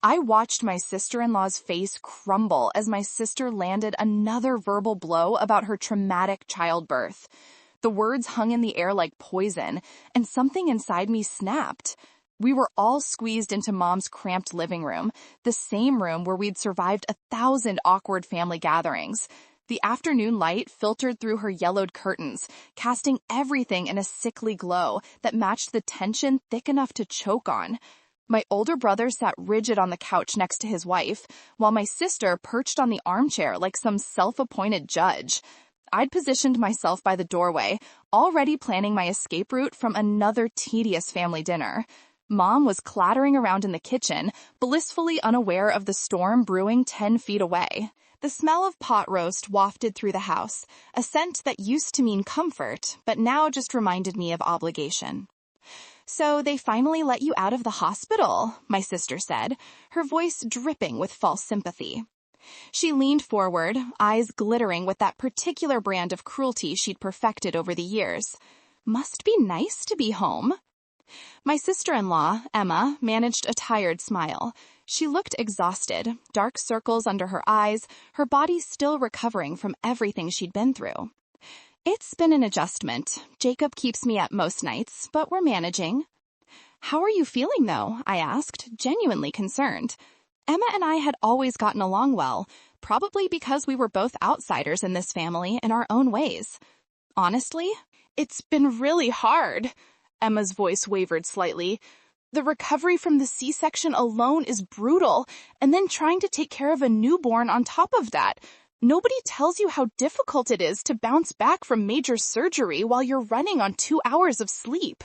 I watched my sister-in-law's face crumble as my sister landed another verbal blow about her traumatic childbirth. The words hung in the air like poison, and something inside me snapped. We were all squeezed into Mom's cramped living room, the same room where we'd survived 1,000 awkward family gatherings. The afternoon light filtered through her yellowed curtains, casting everything in a sickly glow that matched the tension thick enough to choke on. My older brother sat rigid on the couch next to his wife, while my sister perched on the armchair like some self-appointed judge. I'd positioned myself by the doorway, already planning my escape route from another tedious family dinner. Mom was clattering around in the kitchen, blissfully unaware of the storm brewing 10 feet away. The smell of pot roast wafted through the house, a scent that used to mean comfort, but now just reminded me of obligation. "So they finally let you out of the hospital," my sister said, her voice dripping with false sympathy. She leaned forward, eyes glittering with that particular brand of cruelty she'd perfected over the years. "Must be nice to be home." My sister-in-law, Emma, managed a tired smile. She looked exhausted, dark circles under her eyes, her body still recovering from everything she'd been through. "It's been an adjustment. Jacob keeps me up most nights, but we're managing." "How are you feeling, though?" I asked, genuinely concerned. Emma and I had always gotten along well, probably because we were both outsiders in this family in our own ways. "Honestly, it's been really hard." Emma's voice wavered slightly. "The recovery from the C-section alone is brutal, and then trying to take care of a newborn on top of that. Nobody tells you how difficult it is to bounce back from major surgery while you're running on 2 hours of sleep."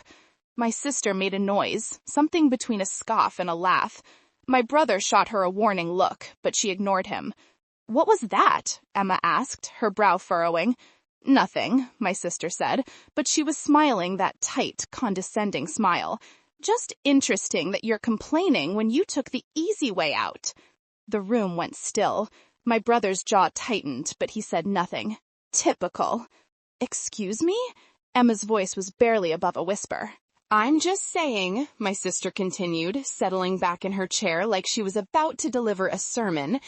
My sister made a noise, something between a scoff and a laugh. My brother shot her a warning look, but she ignored him. "What was that?" Emma asked, her brow furrowing. "Nothing," my sister said, but she was smiling that tight, condescending smile. "Just interesting that you're complaining when you took the easy way out." The room went still. My brother's jaw tightened, but he said nothing. "Typical." "Excuse me?" Emma's voice was barely above a whisper. "I'm just saying," my sister continued, settling back in her chair like she was about to deliver a sermon,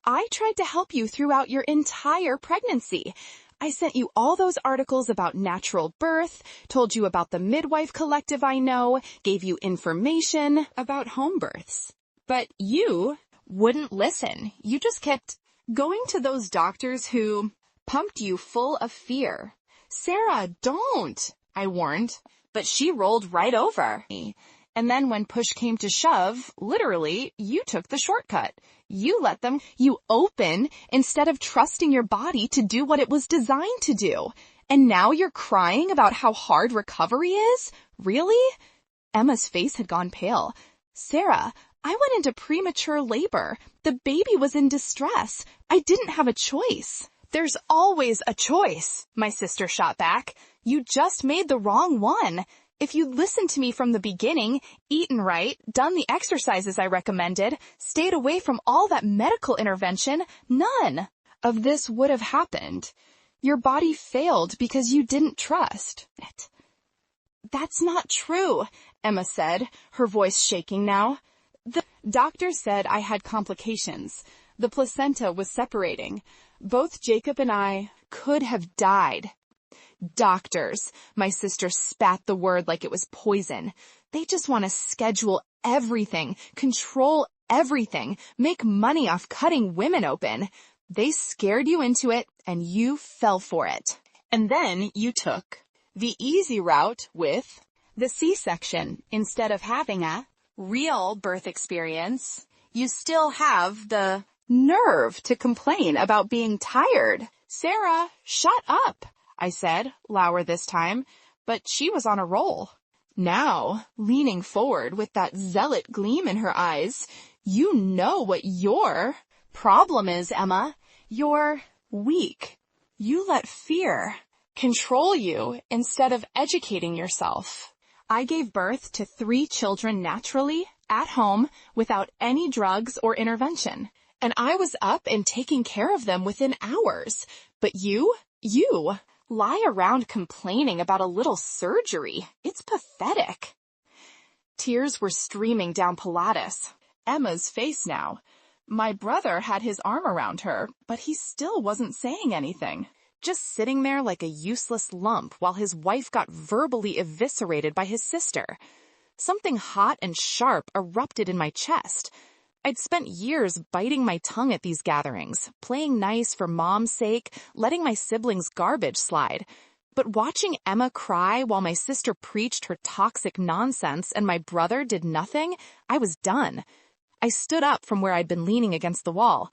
"I tried to help you throughout your entire pregnancy. I sent you all those articles about natural birth, told you about the midwife collective I know, gave you information about home births. But you wouldn't listen. You just kept going to those doctors who pumped you full of fear." "Sarah, don't," I warned, but she rolled right over me. "And then when push came to shove, literally, you took the shortcut. You let them, you open instead of trusting your body to do what it was designed to do. And now you're crying about how hard recovery is? Really?" Emma's face had gone pale. "Sarah, I went into premature labor. The baby was in distress. I didn't have a choice." "There's always a choice," my sister shot back. "You just made the wrong one. If you'd listened to me from the beginning, eaten right, done the exercises I recommended, stayed away from all that medical intervention, none of this would have happened. Your body failed because you didn't trust it." "That's not true," Emma said, her voice shaking now. "The doctor said I had complications. The placenta was separating. Both Jacob and I could have died." "Doctors," my sister spat the word like it was poison. "They just want to schedule everything, control everything, make money off cutting women open. They scared you into it, and you fell for it. And then you took the easy route with the C-section instead of having a real birth experience. You still have the nerve to complain about being tired." "Sarah, shut up," I said, louder this time, but she was on a roll. Now, leaning forward with that zealot gleam in her eyes, "You know what your problem is, Emma. You're weak. You let fear control you instead of educating yourself." I gave birth to 3 children naturally, at home, without any drugs or intervention. And I was up and taking care of them within hours. But you lie around complaining about a little surgery. It's pathetic. Tears were streaming down Pilates. Emma's face now. My brother had his arm around her, but he still wasn't saying anything. Just sitting there like a useless lump while his wife got verbally eviscerated by his sister. Something hot and sharp erupted in my chest. I'd spent years biting my tongue at these gatherings, playing nice for Mom's sake, letting my siblings' garbage slide. But watching Emma cry while my sister preached her toxic nonsense and my brother did nothing, I was done. I stood up from where I'd been leaning against the wall.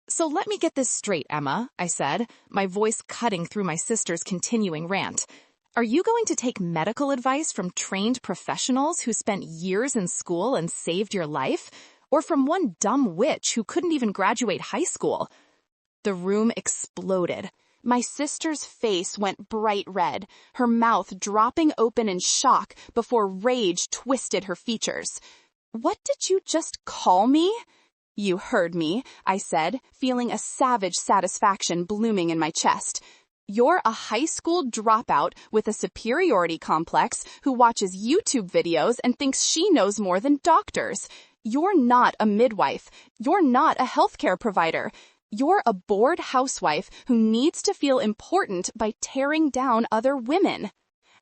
"So let me get this straight, Emma," I said, my voice cutting through my sister's continuing rant. "Are you going to take medical advice from trained professionals who spent years in school and saved your life? Or from one dumb witch who couldn't even graduate high school?" The room exploded. My sister's face went bright red, her mouth dropping open in shock before rage twisted her features. "What did you just call me?" "You heard me," I said, feeling a savage satisfaction blooming in my chest. "You're a high school dropout with a superiority complex who watches YouTube videos and thinks she knows more than doctors. You're not a midwife. You're not a healthcare provider. You're a bored housewife who needs to feel important by tearing down other women."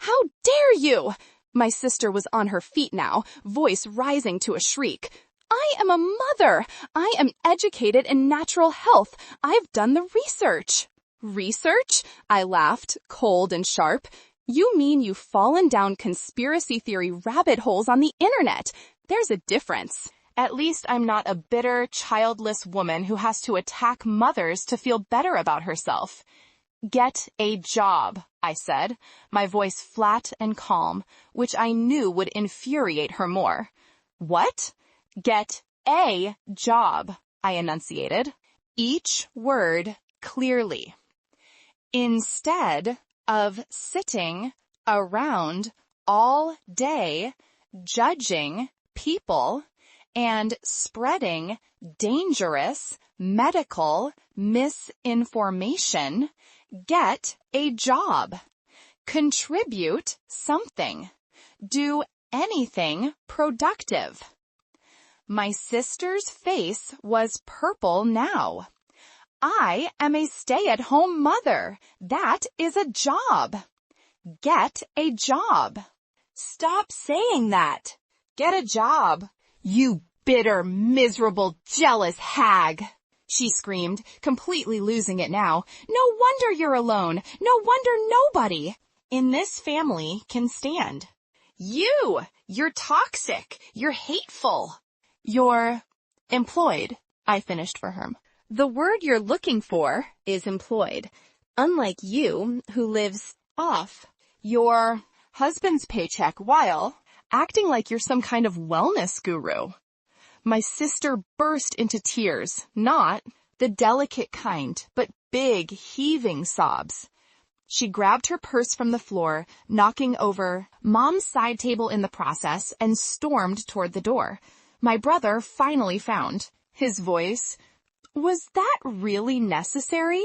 "How dare you!" My sister was on her feet now, voice rising to a shriek. "I am a mother. I am educated in natural health. I've done the research." "Research?" I laughed, cold and sharp. "You mean you've fallen down conspiracy theory rabbit holes on the internet. There's a difference. At least I'm not a bitter, childless woman who has to attack mothers to feel better about herself." "Get a job," I said, my voice flat and calm, which I knew would infuriate her more. "What?" "Get a job," I enunciated, each word clearly. "Instead of sitting around all day judging people and spreading dangerous medical misinformation, get a job. Contribute something. Do anything productive." My sister's face was purple now. "I am a stay-at-home mother. That is a job. Get a job." "Stop saying that. Get a job. You bitter, miserable, jealous hag," she screamed, completely losing it now. "No wonder you're alone. No wonder nobody in this family can stand. You're toxic. You're hateful. You're employed," I finished for her. "The word you're looking for is employed. Unlike you, who lives off your husband's paycheck while acting like you're some kind of wellness guru." My sister burst into tears, not the delicate kind, but big, heaving sobs. She grabbed her purse from the floor, knocking over Mom's side table in the process, and stormed toward the door. My brother finally found his voice. "Was that really necessary?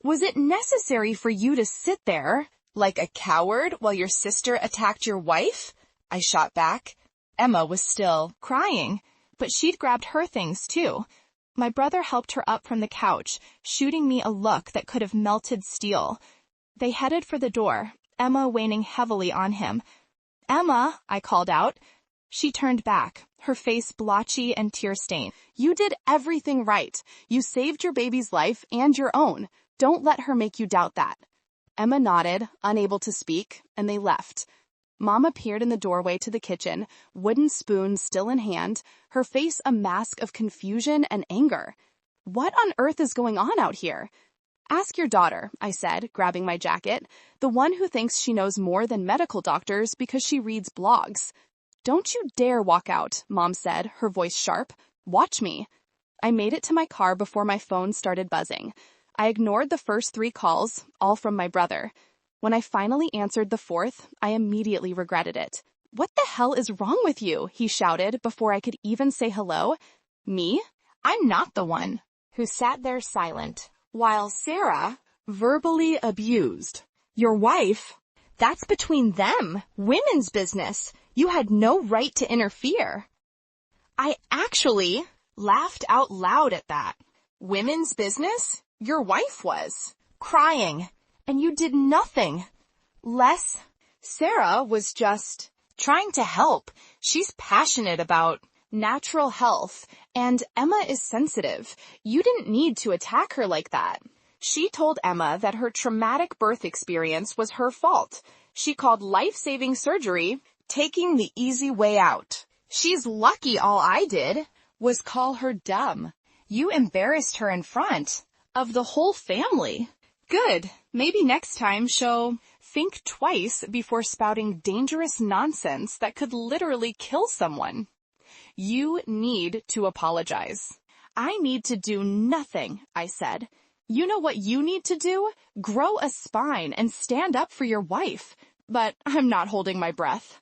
Was it necessary for you to sit there like a coward while your sister attacked your wife?" I shot back. Emma was still crying, but she'd grabbed her things too. My brother helped her up from the couch, shooting me a look that could have melted steel. They headed for the door, Emma weighing heavily on him. "Emma," I called out. She turned back, her face blotchy and tear-stained. "You did everything right. You saved your baby's life and your own. Don't let her make you doubt that." Emma nodded, unable to speak, and they left. Mom appeared in the doorway to the kitchen, wooden spoon still in hand, her face a mask of confusion and anger. "What on earth is going on out here?" "Ask your daughter," I said, grabbing my jacket, "the one who thinks she knows more than medical doctors because she reads blogs." "Don't you dare walk out," Mom said, her voice sharp. "Watch me." I made it to my car before my phone started buzzing. I ignored the first 3 calls, all from my brother. When I finally answered the 4th, I immediately regretted it. "What the hell is wrong with you?" he shouted before I could even say hello. "Me? I'm not the one," who sat there silent, while Sarah verbally abused. "Your wife? That's between them. Women's business. You had no right to interfere." I actually laughed out loud at that. Women's business? Your wife was. Crying. And you did nothing. Less. Sarah was just trying to help. She's passionate about natural health, and Emma is sensitive. You didn't need to attack her like that. She told Emma that her traumatic birth experience was her fault. She called life-saving surgery taking the easy way out. She's lucky all I did was call her dumb. You embarrassed her in front of the whole family. Good. Maybe next time she'll think twice before spouting dangerous nonsense that could literally kill someone. You need to apologize. I need to do nothing, I said. You know what you need to do? Grow a spine and stand up for your wife. But I'm not holding my breath.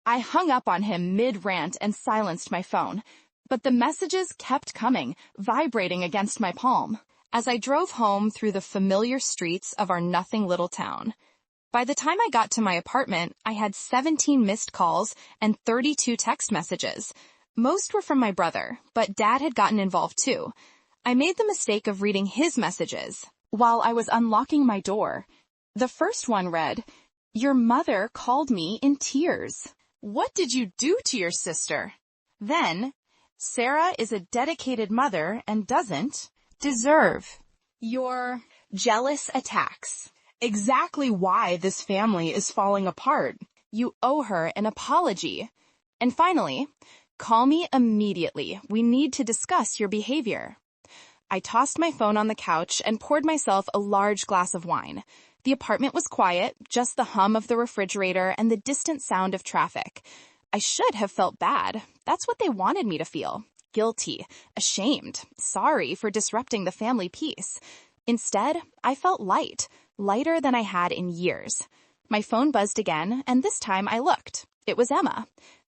I hung up on him mid-rant and silenced my phone. But the messages kept coming, vibrating against my palm, as I drove home through the familiar streets of our nothing little town. By the time I got to my apartment, I had 17 missed calls and 32 text messages. Most were from my brother, but Dad had gotten involved too. I made the mistake of reading his messages while I was unlocking my door. The first one read, "Your mother called me in tears. What did you do to your sister?" Then, "Sarah is a dedicated mother and doesn't deserve your jealous attacks. Exactly why this family is falling apart. You owe her an apology." And finally, "Call me immediately. We need to discuss your behavior." I tossed my phone on the couch and poured myself a large glass of wine. The apartment was quiet, just the hum of the refrigerator and the distant sound of traffic. I should have felt bad. That's what they wanted me to feel. Guilty, ashamed, sorry for disrupting the family peace. Instead, I felt light, lighter than I had in years. My phone buzzed again, and this time I looked. It was Emma.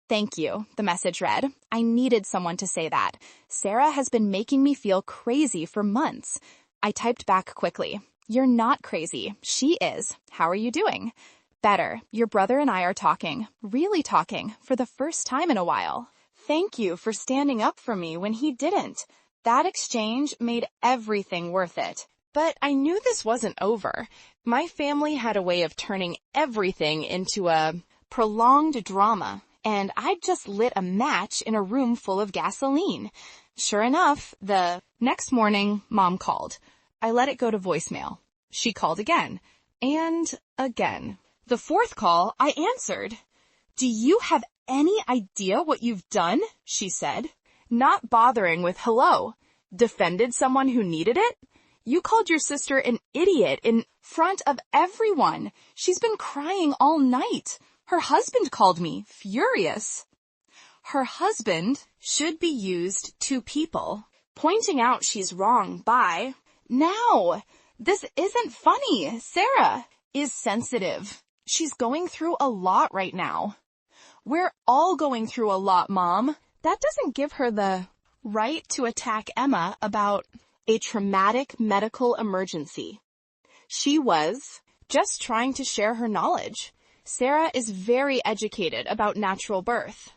"Thank you," the message read. "I needed someone to say that. Sarah has been making me feel crazy for months." I typed back quickly. "You're not crazy. She is. How are you doing?" "Better. Your brother and I are talking, really talking, for the first time in a while. Thank you for standing up for me when he didn't. That exchange made everything worth it." But I knew this wasn't over. My family had a way of turning everything into a prolonged drama, and I'd just lit a match in a room full of gasoline. Sure enough, the next morning, Mom called. I let it go to voicemail. She called again, and again. The fourth call, I answered. "Do you have any idea what you've done?" she said. Not bothering with hello. Defended someone who needed it? You called your sister an idiot in front of everyone. She's been crying all night. Her husband called me, furious. Her husband should be used to people, pointing out she's wrong by, "Now, this isn't funny. Sarah is sensitive. She's going through a lot right now." We're all going through a lot, Mom. That doesn't give her the right to attack Emma about a traumatic medical emergency. She was just trying to share her knowledge. Sarah is very educated about natural birth.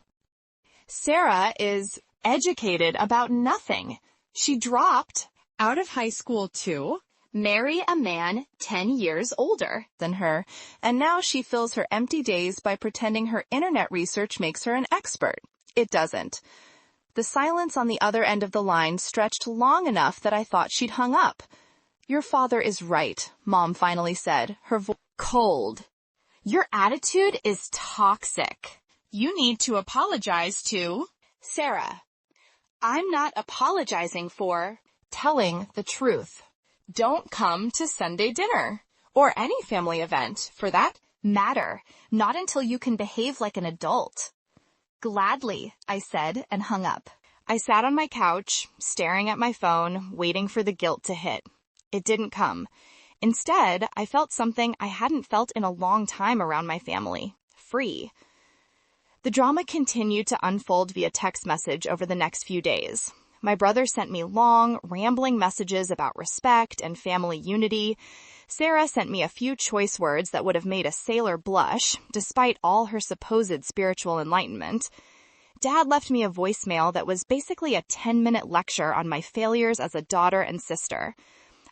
Sarah is educated about nothing. She dropped out of high school to marry a man 10 years older than her, and now she fills her empty days by pretending her internet research makes her an expert. It doesn't. The silence on the other end of the line stretched long enough that I thought she'd hung up. "Your father is right," Mom finally said, her voice cold. "Your attitude is toxic. You need to apologize to Sarah." "I'm not apologizing for telling the truth. Don't come to Sunday dinner, or any family event, for that matter, not until you can behave like an adult." "Gladly," I said, and hung up. I sat on my couch, staring at my phone, waiting for the guilt to hit. It didn't come. Instead, I felt something I hadn't felt in a long time around my family. Free. The drama continued to unfold via text message over the next few days. My brother sent me long, rambling messages about respect and family unity. Sarah sent me a few choice words that would have made a sailor blush, despite all her supposed spiritual enlightenment. Dad left me a voicemail that was basically a 10-minute lecture on my failures as a daughter and sister.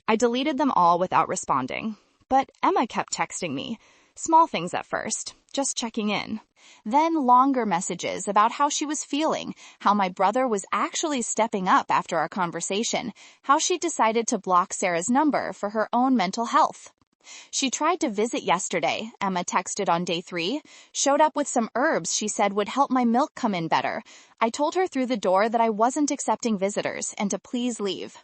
I deleted them all without responding. But Emma kept texting me. Small things at first, just checking in. Then longer messages about how she was feeling, how my brother was actually stepping up after our conversation, how she decided to block Sarah's number for her own mental health. She tried to visit yesterday, Emma texted on day 3. Showed up with some herbs she said would help my milk come in better. I told her through the door that I wasn't accepting visitors and to please leave.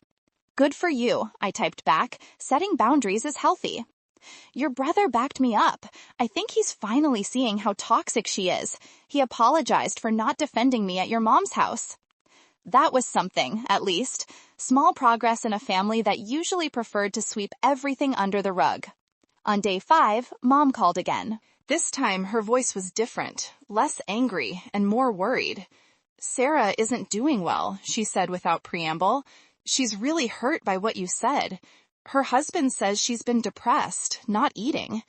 Good for you, I typed back. Setting boundaries is healthy. Your brother backed me up. I think he's finally seeing how toxic she is. He apologized for not defending me at your mom's house. That was something, at least. Small progress in a family that usually preferred to sweep everything under the rug. On day 5, Mom called again. This time, her voice was different, less angry, and more worried. Sarah isn't doing well, she said without preamble. She's really hurt by what you said. Her husband says she's been depressed, not eating.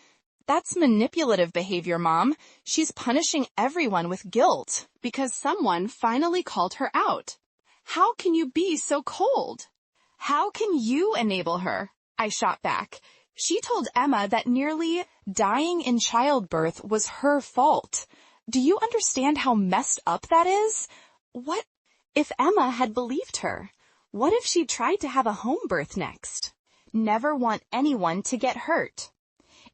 That's manipulative behavior, Mom. She's punishing everyone with guilt because someone finally called her out. How can you be so cold? How can you enable her? I shot back. She told Emma that nearly dying in childbirth was her fault. Do you understand how messed up that is? What if Emma had believed her? What if she tried to have a home birth next? Never want anyone to get hurt.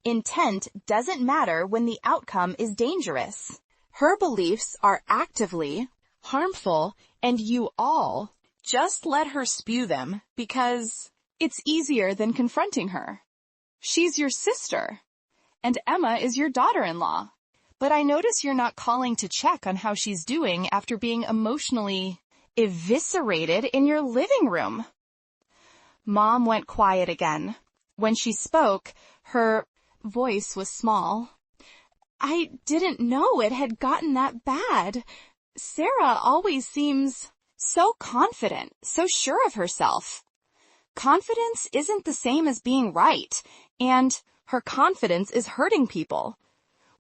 Intent doesn't matter when the outcome is dangerous. Her beliefs are actively harmful, and you all just let her spew them because it's easier than confronting her. She's your sister, and Emma is your daughter-in-law. But I notice you're not calling to check on how she's doing after being emotionally eviscerated in your living room. Mom went quiet again. When she spoke, her voice was small. I didn't know it had gotten that bad. Sarah always seems so confident, so sure of herself. Confidence isn't the same as being right, and her confidence is hurting people.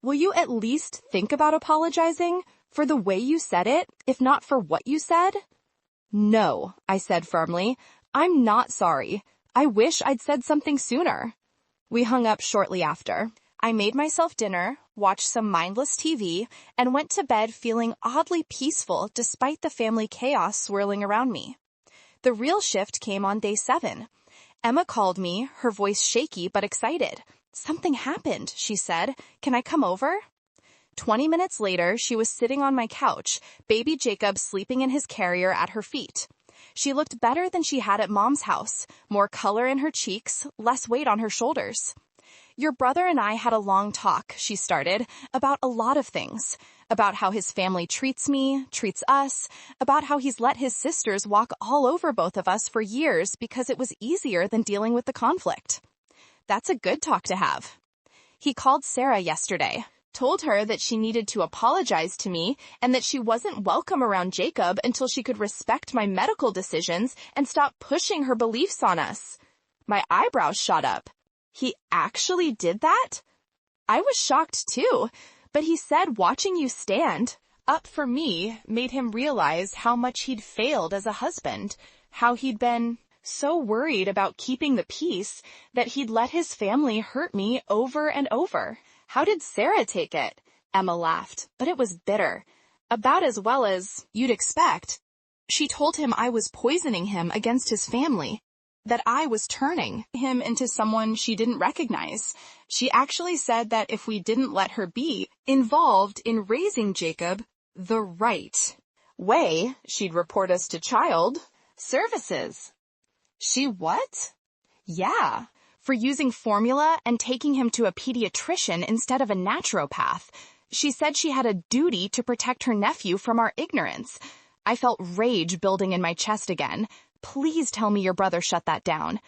Will you at least think about apologizing for the way you said it, if not for what you said? No, I said firmly. I'm not sorry. I wish I'd said something sooner. We hung up shortly after. I made myself dinner, watched some mindless TV, and went to bed feeling oddly peaceful despite the family chaos swirling around me. The real shift came on day 7. Emma called me, her voice shaky but excited. Something happened, she said. Can I come over? 20 minutes later, she was sitting on my couch, baby Jacob sleeping in his carrier at her feet. She looked better than she had at Mom's house, more color in her cheeks, less weight on her shoulders. Your brother and I had a long talk, she started, about a lot of things. About how his family treats me, treats us, about how he's let his sisters walk all over both of us for years because it was easier than dealing with the conflict. That's a good talk to have. He called Sarah yesterday, told her that she needed to apologize to me and that she wasn't welcome around Jacob until she could respect my medical decisions and stop pushing her beliefs on us. My eyebrows shot up. He actually did that? I was shocked too, but he said watching you stand up for me made him realize how much he'd failed as a husband, how he'd been so worried about keeping the peace that he'd let his family hurt me over and over. How did Sarah take it? Emma laughed, but it was bitter. About as well as you'd expect. She told him I was poisoning him against his family, that I was turning him into someone she didn't recognize. She actually said that if we didn't let her be involved in raising Jacob the right way, she'd report us to child services. She what? Yeah, for using formula and taking him to a pediatrician instead of a naturopath. She said she had a duty to protect her nephew from our ignorance. I felt rage building in my chest again. Please tell me your brother shut that down.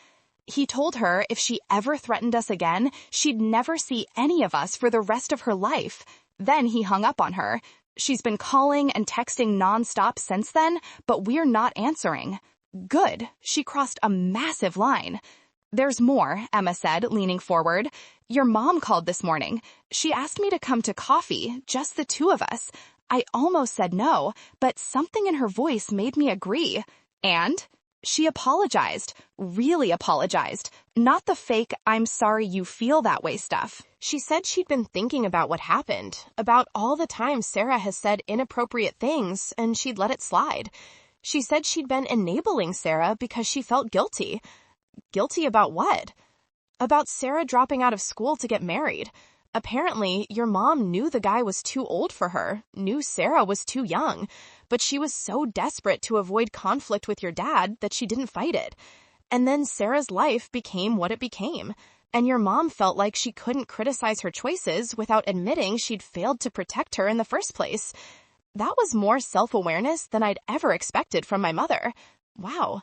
He told her if she ever threatened us again, she'd never see any of us for the rest of her life. Then he hung up on her. She's been calling and texting nonstop since then, but we're not answering. Good. She crossed a massive line. There's more, Emma said, leaning forward. Your mom called this morning. She asked me to come to coffee, just the two of us. I almost said no, but something in her voice made me agree. And she apologized, really apologized, not the fake "I'm sorry you feel that way" stuff. She said she'd been thinking about what happened, about all the times Sarah has said inappropriate things, and she'd let it slide. She said she'd been enabling Sarah because she felt guilty. Guilty about what? About Sarah dropping out of school to get married. Apparently, your mom knew the guy was too old for her, knew Sarah was too young, but she was so desperate to avoid conflict with your dad that she didn't fight it. And then Sarah's life became what it became, and your mom felt like she couldn't criticize her choices without admitting she'd failed to protect her in the first place. That was more self-awareness than I'd ever expected from my mother. Wow.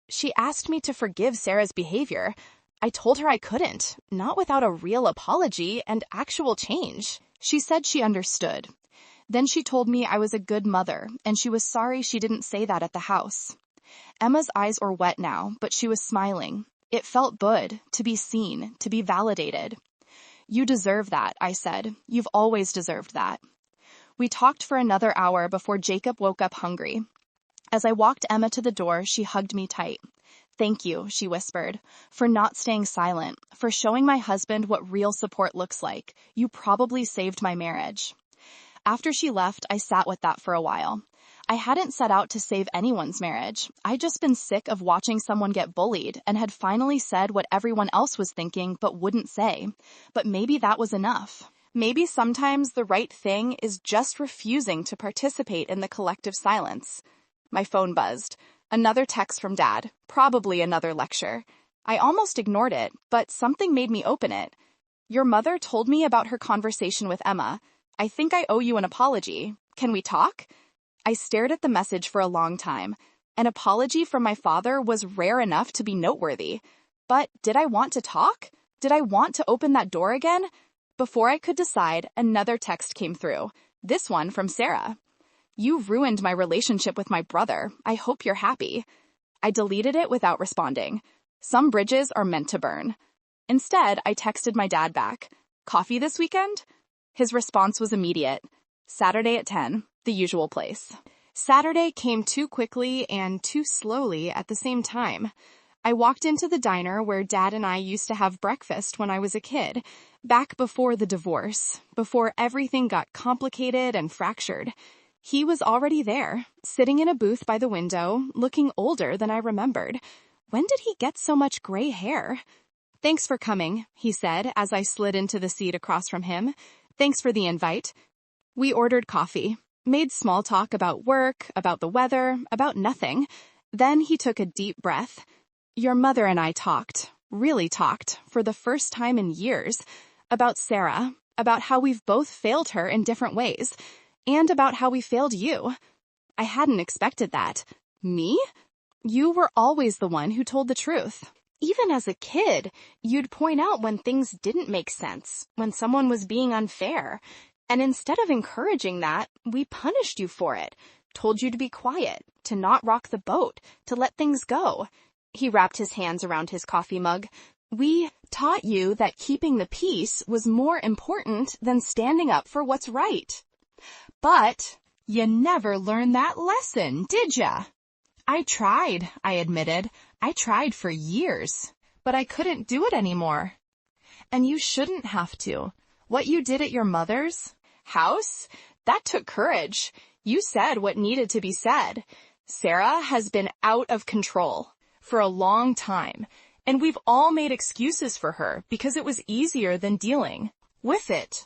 She asked me to forgive Sarah's behavior. I told her I couldn't, not without a real apology and actual change. She said she understood. Then she told me I was a good mother, and she was sorry she didn't say that at the house. Emma's eyes were wet now, but she was smiling. It felt good, to be seen, to be validated. "You deserve that," I said. "You've always deserved that." We talked for another hour before Jacob woke up hungry. As I walked Emma to the door, she hugged me tight. "Thank you," she whispered, "for not staying silent, for showing my husband what real support looks like. You probably saved my marriage." After she left, I sat with that for a while. I hadn't set out to save anyone's marriage. I'd just been sick of watching someone get bullied and had finally said what everyone else was thinking but wouldn't say. But maybe that was enough. Maybe sometimes the right thing is just refusing to participate in the collective silence. My phone buzzed. Another text from Dad, probably another lecture. I almost ignored it, but something made me open it. "Your mother told me about her conversation with Emma. I think I owe you an apology. Can we talk?" I stared at the message for a long time. An apology from my father was rare enough to be noteworthy. But did I want to talk? Did I want to open that door again? Before I could decide, another text came through. This one from Sarah. "You ruined my relationship with my brother. I hope you're happy." I deleted it without responding. Some bridges are meant to burn. Instead, I texted my dad back. "Coffee this weekend?" His response was immediate. "Saturday at 10, the usual place." Saturday came too quickly and too slowly at the same time. I walked into the diner where Dad and I used to have breakfast when I was a kid, back before the divorce, before everything got complicated and fractured. He was already there, sitting in a booth by the window, looking older than I remembered. When did he get so much gray hair? "Thanks for coming," he said as I slid into the seat across from him. "Thanks for the invite." We ordered coffee, made small talk about work, about the weather, about nothing. Then he took a deep breath. "Your mother and I talked, really talked, for the first time in years, about Sarah, about how we've both failed her in different ways, and about how we failed you." I hadn't expected that. Me? You were always the one who told the truth. Even as a kid, you'd point out when things didn't make sense, when someone was being unfair. And instead of encouraging that, we punished you for it, told you to be quiet, to not rock the boat, to let things go. He wrapped his hands around his coffee mug. "We taught you that keeping the peace was more important than standing up for what's right. But you never learned that lesson, did ya?" "I tried," I admitted. "I tried for years, but I couldn't do it anymore." "And you shouldn't have to. What you did at your mother's house, that took courage. You said what needed to be said. Sarah has been out of control for a long time, and we've all made excuses for her because it was easier than dealing with it.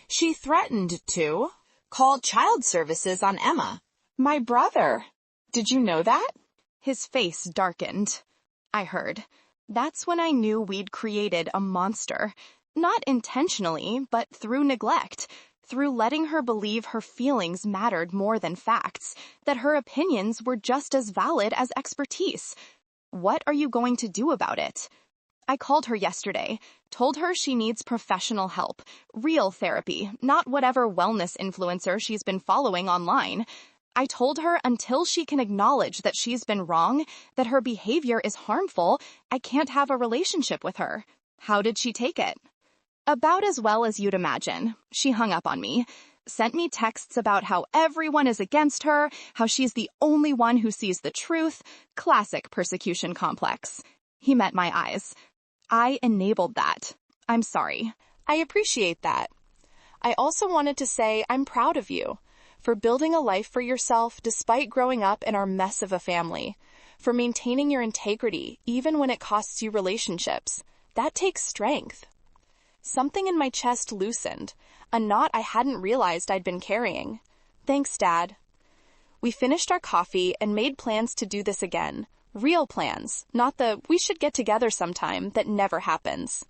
She threatened to call child services on Emma, my brother. Did you know that?" His face darkened. I heard. That's when I knew we'd created a monster. Not intentionally, but through neglect. Through letting her believe her feelings mattered more than facts. That her opinions were just as valid as expertise. What are you going to do about it? I called her yesterday, told her she needs professional help, real therapy, not whatever wellness influencer she's been following online. I told her until she can acknowledge that she's been wrong, that her behavior is harmful, I can't have a relationship with her. How did she take it? About as well as you'd imagine. She hung up on me. sent me texts about how everyone is against her, how she's the only one who sees the truth. Classic persecution complex. He met my eyes. I enabled that. I'm sorry. I appreciate that. I also wanted to say I'm proud of you for building a life for yourself despite growing up in our mess of a family, for maintaining your integrity even when it costs you relationships. That takes strength. Something in my chest loosened, a knot I hadn't realized I'd been carrying. Thanks, Dad. We finished our coffee and made plans to do this again. Real plans, not the we should get together sometime that never happens.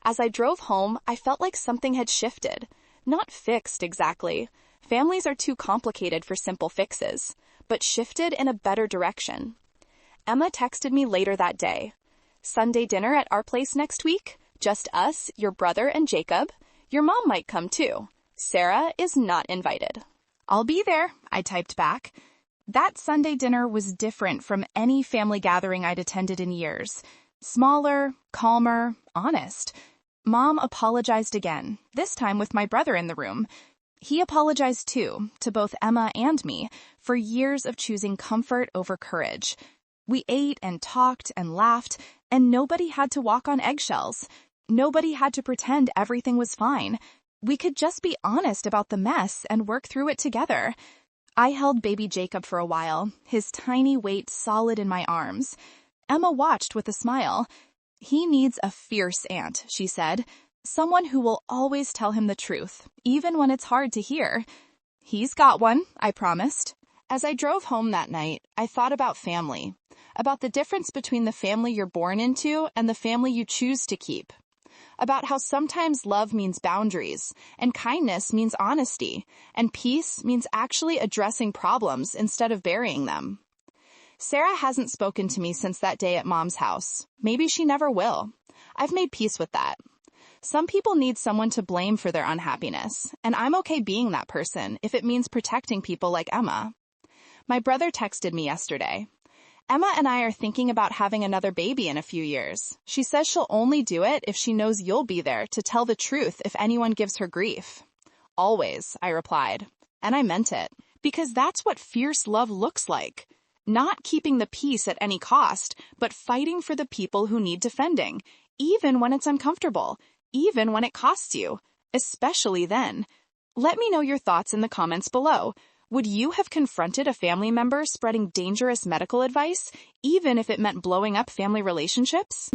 As I drove home, I felt like something had shifted. Not fixed exactly. Families are too complicated for simple fixes, but shifted in a better direction. Emma texted me later that day. Sunday dinner at our place next week? Just us, your brother, and Jacob. Your mom might come too. Sarah is not invited. I'll be there, I typed back. That Sunday dinner was different from any family gathering I'd attended in years. Smaller, calmer, honest. Mom apologized again, this time with my brother in the room. He apologized too, to both Emma and me, for years of choosing comfort over courage. We ate and talked and laughed, and nobody had to walk on eggshells. Nobody had to pretend everything was fine. We could just be honest about the mess and work through it together. I held baby Jacob for a while, his tiny weight solid in my arms. Emma watched with a smile. He needs a fierce aunt, she said. Someone who will always tell him the truth, even when it's hard to hear. He's got one, I promised. As I drove home that night, I thought about family, about the difference between the family you're born into and the family you choose to keep, about how sometimes love means boundaries, and kindness means honesty, and peace means actually addressing problems instead of burying them. Sarah hasn't spoken to me since that day at Mom's house. Maybe she never will. I've made peace with that. Some people need someone to blame for their unhappiness, and I'm okay being that person if it means protecting people like Emma. My brother texted me yesterday. Emma and I are thinking about having another baby in a few years. She says she'll only do it if she knows you'll be there to tell the truth if anyone gives her grief. Always, I replied. And I meant it. Because that's what fierce love looks like. Not keeping the peace at any cost, but fighting for the people who need defending, even when it's uncomfortable, even when it costs you, especially then. Let me know your thoughts in the comments below. Would you have confronted a family member spreading dangerous medical advice, even if it meant blowing up family relationships?